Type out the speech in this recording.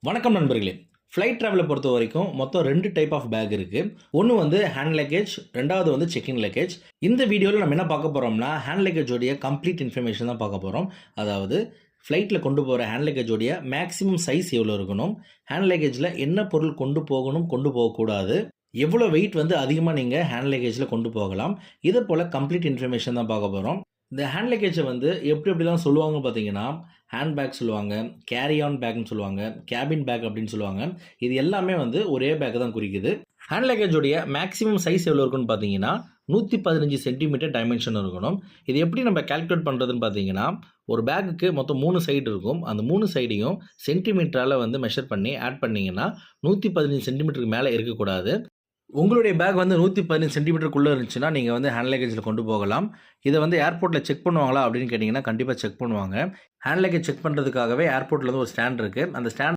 வணக்கம் நண்பர்களே. ஃப்ளைட் ட்ராவலை பொறுத்த வரைக்கும் மொத்தம் 2 டைப் ஆஃப் பேக் இருக்கு. ஒண்ணு வந்து ஹேண்ட் லக்கேஜ், 2வது வந்து செக்கிங் லக்கேஜ். இந்த வீடியோல நம்ம என்ன பார்க்க போறோம்னா, ஹேண்ட் லக்கேஜோடைய கம்ப்ளீட் இன்ஃபர்மேஷன் தான் பார்க்க போறோம். அதாவது ஃப்ளைட்ல கொண்டு போற ஹேண்ட் லக்கேஜோடைய மேக்ஸிமம் சைஸ் எவ்வளோ இருக்கணும், ஹேண்ட் லக்கேஜ்ல என்ன பொருள் கொண்டு போகணும், கொண்டு போகக்கூடாது, எவ்வளோ வெயிட் வந்து அதிகமா நீங்க ஹேண்ட் லக்கேஜ்ல கொண்டு போகலாம். இதை போல கம்ப்ளீட் இன்ஃபர்மேஷன் தான் பார்க்க போறோம். இந்த ஹேண்ட் லக்கேஜை வந்து எப்படிலாம் சொல்லுவாங்க பார்த்தீங்கன்னா, ஹேண்ட் பேக் சொல்லுவாங்க, கேரி ஆன் பேக்னு சொல்லுவாங்க, கேபின் பேக் அப்படின்னு சொல்லுவாங்க. இது எல்லாமே வந்து ஒரே பேக் தான் குறிக்குது. ஹேண்ட் லக்கேஜோடைய மேக்ஸிமம் சைஸ் எவ்வளோ இருக்குன்னு பார்த்தீங்கன்னா, 115 சென்டிமீட்டர் டைமென்ஷன் இருக்கணும். இது எப்படி நம்ம கால்குலேட் பண்ணுறதுன்னு பார்த்தீங்கன்னா, ஒரு பேக்குக்கு மொத்தம் 3 சைடு இருக்கும். அந்த 3 சைடையும் சென்டிமீட்டரால் வந்து மெஷர் பண்ணி ஆட் பண்ணிங்கன்னா 115 சென்டிமீட்டருக்கு மேலே இருக்கக்கூடாது. உங்களுடைய பேக் வந்து 115 சென்டிமீட்டருக்குள்ளே இருந்துச்சுன்னா, நீங்கள் வந்து ஹேண்ட் லக்கேஜில் கொண்டு போகலாம். இதை வந்து ஏர்போர்ட்டில் செக் பண்ணுவாங்களா அப்படின்னு கேட்டிங்கன்னா, கண்டிப்பாக செக் பண்ணுவாங்க. ஹேண்ட் லக்கேஜ் செக் பண்ணுறதுக்காகவே ஏர்போர்ட்டில் வந்து ஒரு ஸ்டாண்ட் இருக்குது. அந்த ஸ்டாண்ட்